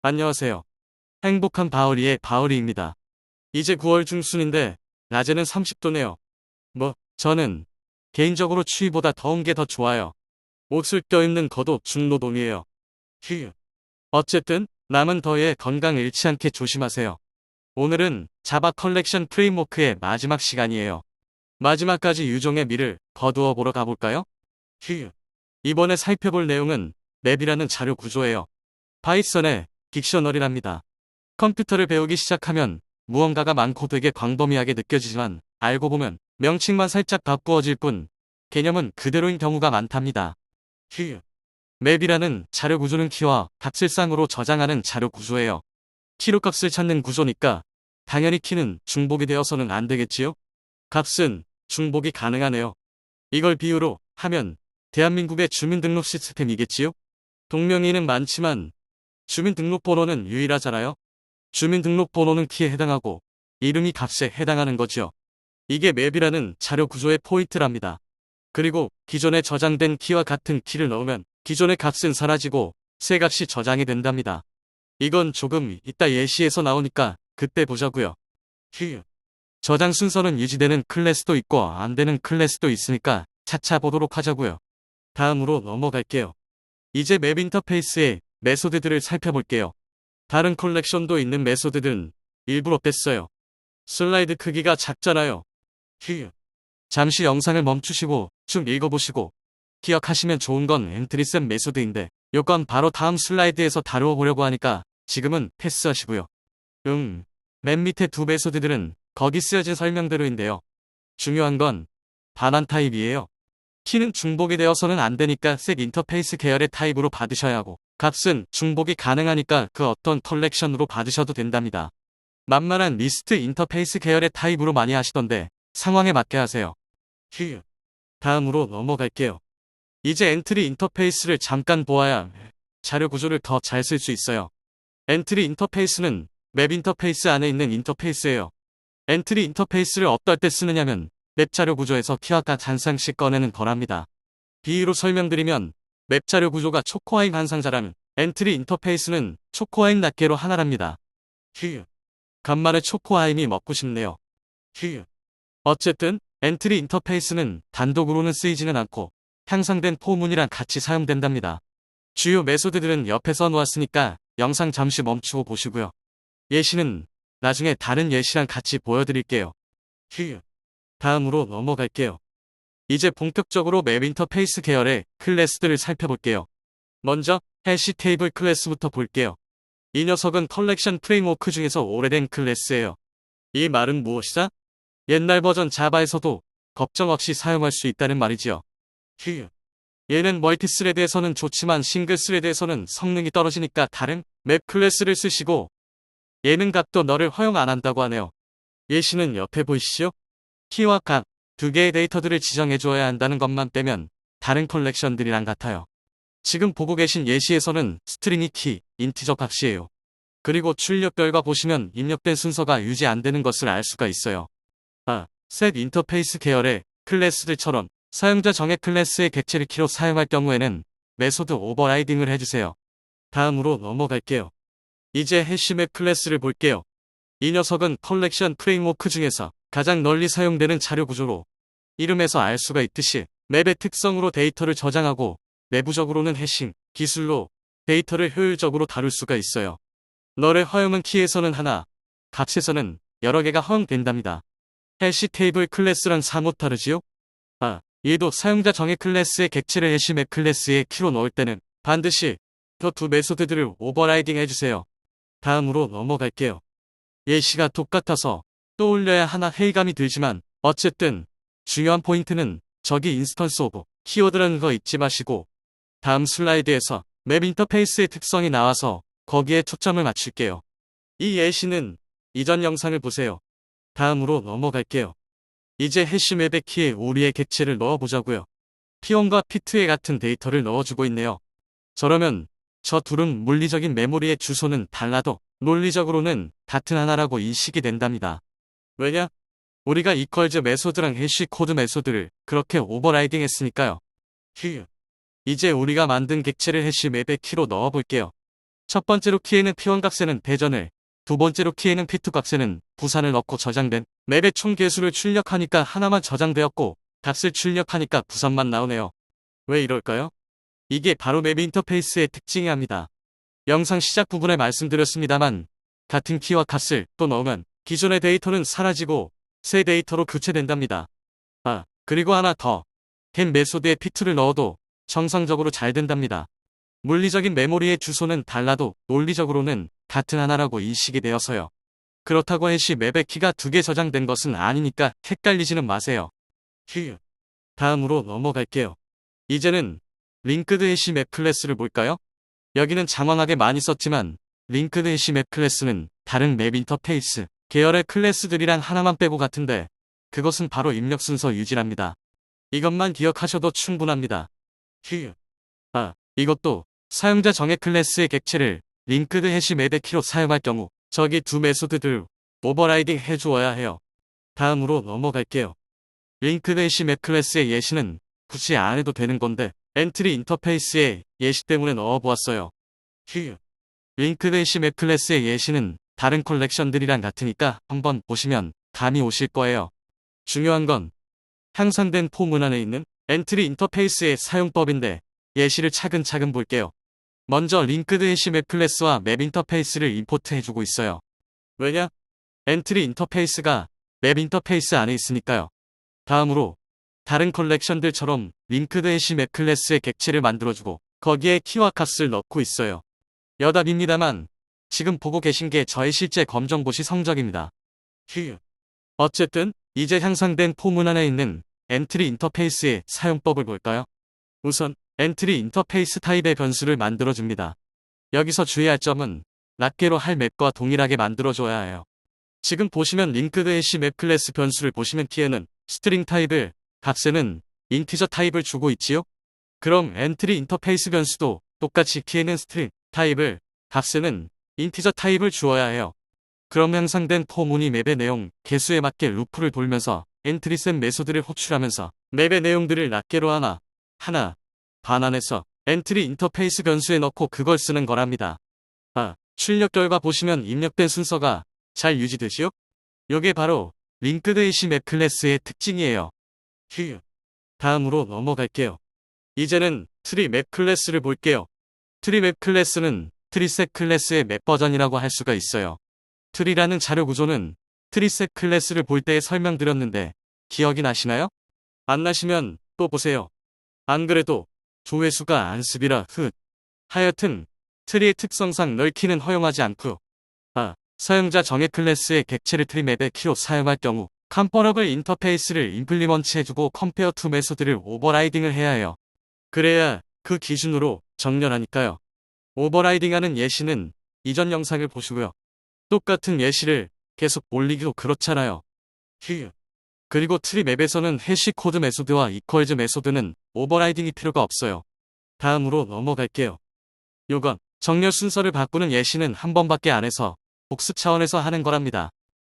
안녕하세요. 행복한 바우리의 바우리입니다. 이제 9월 중순인데 낮에는 30도네요. 저는 개인적으로 추위보다 더운 게 더 좋아요. 옷을 껴입는 거도 중노동이에요. 휴. 어쨌든 남은 더위에 건강 잃지 않게 조심하세요. 오늘은 자바 컬렉션 프레임워크의 마지막 시간이에요. 마지막까지 유종의 미를 거두어 보러 가볼까요? 휴. 이번에 살펴볼 내용은 맵이라는 자료 구조예요. 파이썬의 딕셔너리랍니다. 컴퓨터를 배우기 시작하면 무언가가 많고 되게 광범위하게 느껴지지만 알고 보면 명칭만 살짝 바꾸어질 뿐 개념은 그대로인 경우가 많답니다. 휴. 맵이라는 자료 구조는 키와 값을쌍으로 저장하는 자료 구조예요. 키로 값을 찾는 구조니까 당연히 키는 중복이 되어서는 안 되겠지요? 값은 중복이 가능하네요. 이걸 비유로 하면 대한민국의 주민등록 시스템이겠지요? 동명이인은 많지만 주민등록번호는 유일하잖아요. 주민등록번호는 키에 해당하고 이름이 값에 해당하는 거죠. 이게 맵이라는 자료 구조의 포인트랍니다. 그리고 기존에 저장된 키와 같은 키를 넣으면 기존의 값은 사라지고 새 값이 저장이 된답니다. 이건 조금 이따 예시에서 나오니까 그때 보자고요. 휴. 저장 순서는 유지되는 클래스도 있고 안 되는 클래스도 있으니까 차차 보도록 하자고요. 다음으로 넘어갈게요. 이제 맵 인터페이스의 메소드들을 살펴볼게요. 다른 컬렉션도 있는 메소드들은 일부러 뺐어요. 슬라이드 크기가 작잖아요. 휴. 잠시 영상을 멈추시고 쭉 읽어보시고 기억하시면 좋은 건 엔트리셋 메소드인데 요건 바로 다음 슬라이드에서 다루어 보려고 하니까 지금은 패스하시고요. 맨 밑에 두 메소드들은 거기 쓰여진 설명대로인데요. 중요한 건 반환 타입이에요. 키는 중복이 되어서는 안 되니까 셋 인터페이스 계열의 타입으로 받으셔야 하고 값은 중복이 가능하니까 그 어떤 컬렉션으로 받으셔도 된답니다. 만만한 리스트 인터페이스 계열의 타입으로 많이 하시던데 상황에 맞게 하세요. 휴. 다음으로 넘어갈게요. 이제 엔트리 인터페이스를 잠깐 보아야 자료 구조를 더 잘 쓸 수 있어요. 엔트리 인터페이스는 맵 인터페이스 안에 있는 인터페이스예요. 엔트리 인터페이스를 어떨 때 쓰느냐면 맵 자료 구조에서 키와 값 한 쌍씩 꺼내는 거랍니다. 비유로 설명드리면 맵 자료 구조가 초코아임 한 상자라면 엔트리 인터페이스는 초코아임 낱개로 하나랍니다. 휴. 간만에 초코아임이 먹고 싶네요. 휴. 어쨌든 엔트리 인터페이스는 단독으로는 쓰이지는 않고 향상된 포문이랑 같이 사용된답니다. 주요 메소드들은 옆에 써놓았으니까 영상 잠시 멈추고 보시고요. 예시는 나중에 다른 예시랑 같이 보여드릴게요. 휴. 다음으로 넘어갈게요. 이제 본격적으로 맵 인터페이스 계열의 클래스들을 살펴볼게요. 먼저 해시 테이블 클래스부터 볼게요. 이 녀석은 컬렉션 프레임워크 중에서 오래된 클래스예요. 이 말은 무엇이다? 옛날 버전 자바에서도 걱정 없이 사용할 수 있다는 말이지요. 휴. 얘는 멀티스레드에서는 좋지만 싱글스레드에서는 성능이 떨어지니까 다른 맵 클래스를 쓰시고 예능 값도 너를 허용 안 한다고 하네요. 예시는 옆에 보이시죠? 키와 값 두 개의 데이터들을 지정해줘야 한다는 것만 빼면 다른 컬렉션들이랑 같아요. 지금 보고 계신 예시에서는 스트링이 키, 인티저 값이에요. 그리고 출력 결과 보시면 입력된 순서가 유지 안 되는 것을 알 수가 있어요. 셋 인터페이스 계열의 클래스들처럼 사용자 정의 클래스의 객체를 키로 사용할 경우에는 메소드 오버라이딩을 해주세요. 다음으로 넘어갈게요. 이제 해시맵 클래스를 볼게요. 이 녀석은 컬렉션 프레임워크 중에서 가장 널리 사용되는 자료 구조로 이름에서 알 수가 있듯이 맵의 특성으로 데이터를 저장하고 내부적으로는 해싱 기술로 데이터를 효율적으로 다룰 수가 있어요. 널의 허용은 키에서는 하나, 값에서는 여러 개가 허용된답니다. 해시 테이블 클래스랑 사뭇 다르지요? 얘도 사용자 정의 클래스의 객체를 해시맵 클래스의 키로 넣을 때는 반드시 그 두 메소드들을 오버라이딩 해주세요. 다음으로 넘어갈게요. 예시가 똑같아서 떠올려야 하나 회의감이 들지만 어쨌든 중요한 포인트는 저기 인스턴스 오브 키워드라는 거 잊지 마시고 다음 슬라이드에서 맵 인터페이스의 특성이 나와서 거기에 초점을 맞출게요. 이 예시는 이전 영상을 보세요. 다음으로 넘어갈게요. 이제 해시맵의 키에 우리의 객체를 넣어보자고요. P1과 P2의 같은 데이터를 넣어주고 있네요. 저러면 저 둘은 물리적인 메모리의 주소는 달라도 논리적으로는 같은 하나라고 인식이 된답니다. 왜냐? 우리가 이퀄즈 메소드랑 해시 코드 메소드를 그렇게 오버라이딩 했으니까요. 휴. 이제 우리가 만든 객체를 해시 맵의 키로 넣어볼게요. 첫 번째로 키에는 P1 각세는 대전을, 두 번째로 키에는 P2 각세는 부산을 넣고 저장된 맵의 총 개수를 출력하니까 하나만 저장되었고 값을 출력하니까 부산만 나오네요. 왜 이럴까요? 이게 바로 맵 인터페이스의 특징이 합니다. 영상 시작 부분에 말씀드렸습니다만 같은 키와 값을 또 넣으면 기존의 데이터는 사라지고 새 데이터로 교체된답니다. 그리고 하나 더. 겐 메소드에 P2를 넣어도 정상적으로 잘 된답니다. 물리적인 메모리의 주소는 달라도 논리적으로는 같은 하나라고 인식이 되어서요. 그렇다고 해시 맵에 키가 2개 저장된 것은 아니니까 헷갈리지는 마세요. 다음으로 넘어갈게요. 이제는 링크드 해시 맵 클래스를 볼까요? 여기는 장황하게 많이 썼지만 링크드 해시 맵 클래스는 다른 맵 인터페이스 계열의 클래스들이랑 하나만 빼고 같은데 그것은 바로 입력 순서 유지랍니다. 이것만 기억하셔도 충분합니다. 이것도 사용자 정의 클래스의 객체를 링크드 해시 맵의 키로 사용할 경우 저기 두 메소드들 오버라이딩 해주어야 해요. 다음으로 넘어갈게요. 링크드 해시 맵 클래스의 예시는 굳이 안 해도 되는 건데 엔트리 인터페이스의 예시 때문에 넣어보았어요. 링크드 해시 맵 클래스의 예시는 다른 컬렉션들이랑 같으니까 한번 보시면 감이 오실 거예요. 중요한 건 향상된 포문 안에 있는 엔트리 인터페이스의 사용법인데 예시를 차근차근 볼게요. 먼저 링크드 해시 맵 클래스와 맵 인터페이스를 임포트 해주고 있어요. 왜냐? 엔트리 인터페이스가 맵 인터페이스 안에 있으니까요. 다음으로 다른 컬렉션들처럼 링크드 해시 맵 클래스의 객체를 만들어주고 거기에 키와 값을 넣고 있어요. 여담입니다만 지금 보고 계신 게 저의 실제 검정고시 성적입니다. 어쨌든 이제 향상된 포문 안에 있는 엔트리 인터페이스의 사용법을 볼까요? 우선 엔트리 인터페이스 타입의 변수를 만들어줍니다. 여기서 주의할 점은 낱개로 할 맵과 동일하게 만들어줘야 해요. 지금 보시면 링크드 해시 맵 클래스 변수를 보시면 키에는 스트링 타입을, 값에는 인티저 타입을 주고 있지요? 그럼 엔트리 인터페이스 변수도 똑같이 키에는 스트링 타입을, 값에는 인티저 타입을 주어야 해요. 그럼 향상된 포문이 맵의 내용, 개수에 맞게 루프를 돌면서 엔트리셋 메소드를 호출하면서 맵의 내용들을 낱개로 하나 반환해서 엔트리 인터페이스 변수에 넣고 그걸 쓰는 거랍니다. 출력 결과 보시면 입력된 순서가 잘 유지되지요? 요게 바로 링크드 해시 맵 클래스의 특징이에요. 다음으로 넘어갈게요. 이제는 트리 맵 클래스를 볼게요. 트리 맵 클래스는 트리셋 클래스의 맵 버전이라고 할 수가 있어요. 트리라는 자료 구조는 트리셋 클래스를 볼 때 설명드렸는데 기억이 나시나요? 안 나시면 또 보세요. 안 그래도 조회수가 안습이라 하여튼 트리의 특성상 넓히는 허용하지 않고 사용자 정의 클래스의 객체를 트리 맵의 키로 사용할 경우 컴퍼러블 인터페이스를 임플리먼트 해주고 컴페어 투 메소드를 오버라이딩을 해야 해요. 그래야 그 기준으로 정렬하니까요. 오버라이딩하는 예시는 이전 영상을 보시고요. 똑같은 예시를 계속 올리기도 그렇잖아요. 그리고 트리 맵에서는 해시 코드 메소드와 이퀄즈 메소드는 오버라이딩이 필요가 없어요. 다음으로 넘어갈게요. 요건 정렬 순서를 바꾸는 예시는 한 번밖에 안 해서 복습 차원에서 하는 거랍니다.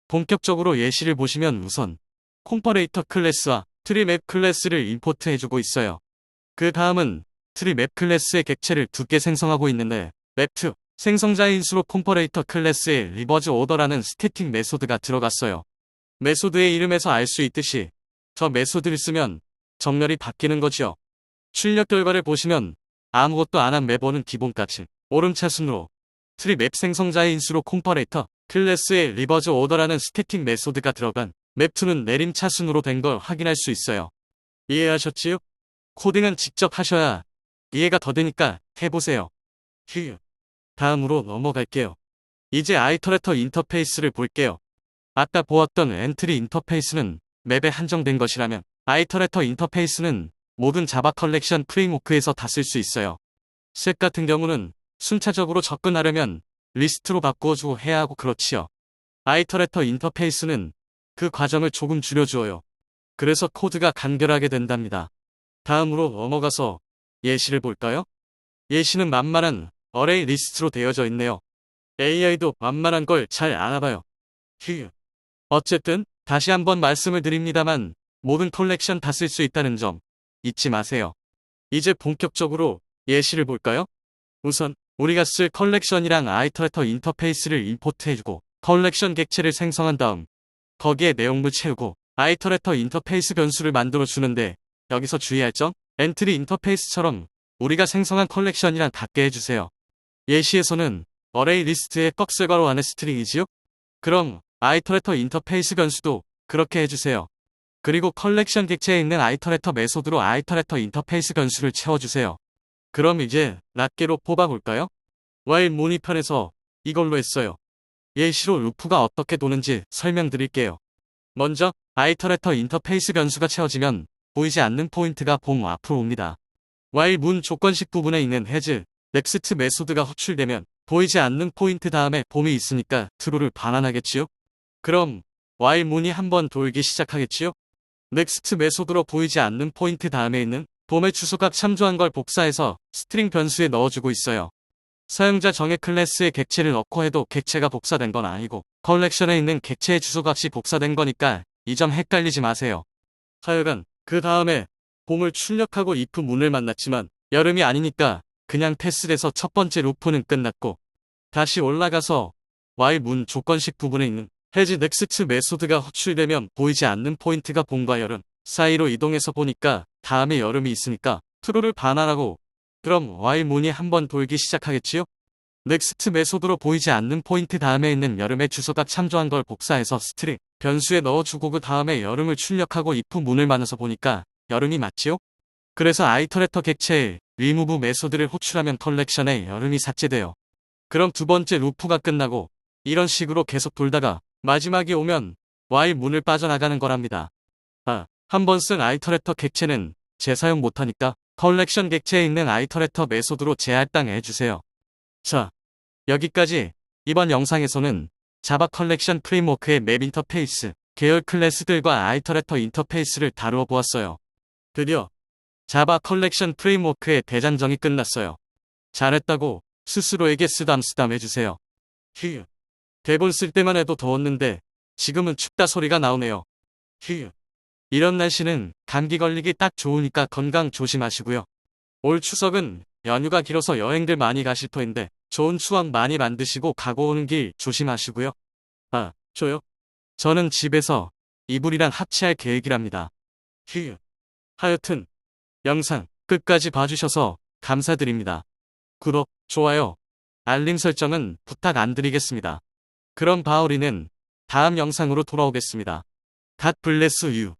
본격적으로 예시를 보시면 우선 콤퍼레이터 클래스와 트리 맵 클래스를 임포트 해주고 있어요. 그 다음은 트리 맵 클래스의 객체를 2개 생성하고 있는데 맵2 생성자의 인수로 콤퍼레이터 클래스의 리버즈 오더라는 스태틱 메소드가 들어갔어요. 메소드의 이름에서 알 수 있듯이 저 메소드를 쓰면 정렬이 바뀌는 거지요. 출력 결과를 보시면 아무것도 안 한 맵1은 기본값이 오름차순으로 트리 맵 생성자의 인수로 콤퍼레이터 클래스의 리버즈 오더라는 스태틱 메소드가 들어간 맵2는 내림차순으로 된 걸 확인할 수 있어요. 이해하셨지요? 코딩은 직접 하셔야 이해가 더 되니까 해보세요. 다음으로 넘어갈게요. 이제 아이터레터 인터페이스를 볼게요. 아까 보았던 엔트리 인터페이스는 맵에 한정된 것이라면 아이터레터 인터페이스는 모든 자바 컬렉션 프레임워크에서 다 쓸 수 있어요. 셋 같은 경우는 순차적으로 접근하려면 리스트로 바꾸어주고 해야 하고 그렇지요. 아이터레터 인터페이스는 그 과정을 조금 줄여주어요. 그래서 코드가 간결하게 된답니다. 다음으로 넘어가서 예시를 볼까요? 예시는 만만한 어레이 리스트로 되어져 있네요. AI도 만만한 걸 잘 알아봐요. 어쨌든 다시 한번 말씀을 드립니다만 모든 컬렉션 다 쓸 수 있다는 점 잊지 마세요. 이제 본격적으로 예시를 볼까요? 우선 우리가 쓸 컬렉션이랑 아이터레터 인터페이스를 임포트해주고 컬렉션 객체를 생성한 다음 거기에 내용물 채우고 아이터레터 인터페이스 변수를 만들어주는데 여기서 주의할 점, 엔트리 인터페이스처럼 우리가 생성한 컬렉션이랑 같게 해주세요. 예시에서는 어레이 리스트의 꺽쇠괄호 안에 스트링이지요? 그럼 아이터레터 인터페이스 변수도 그렇게 해주세요. 그리고 컬렉션 객체에 있는 아이터레터 메소드로 아이터레터 인터페이스 변수를 채워주세요. 그럼 이제 낱개로 뽑아볼까요? while 문의 편에서 이걸로 했어요. 예시로 루프가 어떻게 도는지 설명드릴게요. 먼저 아이터레터 인터페이스 변수가 채워지면 보이지 않는 포인트가 봄 앞으로 옵니다. while 문 조건식 부분에 있는 has, next 메소드가 호출되면 보이지 않는 포인트 다음에 봄이 있으니까 true를 반환하겠지요? 그럼 while 문이 한번 돌기 시작하겠지요? next 메소드로 보이지 않는 포인트 다음에 있는 봄의 주소값 참조한 걸 복사해서 스트링 변수에 넣어주고 있어요. 사용자 정의 클래스에 객체를 넣고 해도 객체가 복사된 건 아니고 컬렉션에 있는 객체의 주소값이 복사된 거니까 이 점 헷갈리지 마세요. 하여간 그 다음에 봄을 출력하고 if 문을 만났지만 여름이 아니니까 그냥 패스돼서 첫 번째 루프는 끝났고 다시 올라가서 while 문 조건식 부분에 있는 has next 메소드가 호출되면 보이지 않는 포인트가 봄과 여름 사이로 이동해서 보니까 다음에 여름이 있으니까 true를 반환하고 그럼 while 문이 한번 돌기 시작하겠지요? next 메소드로 보이지 않는 포인트 다음에 있는 여름의 주소값 참조한 걸 복사해서 스트링 변수에 넣어주고 그 다음에 여름을 출력하고 if 문을 만나서 보니까 여름이 맞지요? 그래서 아이터레터 객체에 remove 메소드를 호출하면 컬렉션에 여름이 삭제돼요. 그럼 두 번째 루프가 끝나고 이런 식으로 계속 돌다가 마지막에 오면 while 문을 빠져나가는 거랍니다. 한 번 쓴 아이터레터 객체는 재사용 못하니까 컬렉션 객체에 있는 아이터레터 메소드로 재할당해 주세요. 자, 여기까지 이번 영상에서는 자바 컬렉션 프레임워크의 맵 인터페이스, 계열 클래스들과 아이터레터 인터페이스를 다루어 보았어요. 드디어 자바 컬렉션 프레임워크의 대장정이 끝났어요. 잘했다고 스스로에게 쓰담쓰담 해주세요. 휴. 대본 쓸 때만 해도 더웠는데 지금은 춥다 소리가 나오네요. 휴. 이런 날씨는 감기 걸리기 딱 좋으니까 건강 조심하시고요. 올 추석은 연휴가 길어서 여행들 많이 가실 터인데 좋은 추억 많이 만드시고 가고 오는 길 조심하시고요. 저요? 저는 집에서 이불이랑 합치할 계획이랍니다. 휴. 하여튼 영상 끝까지 봐주셔서 감사드립니다. 구독, 좋아요, 알림 설정은 부탁 안 드리겠습니다. 그럼 바울이는 다음 영상으로 돌아오겠습니다. God bless you.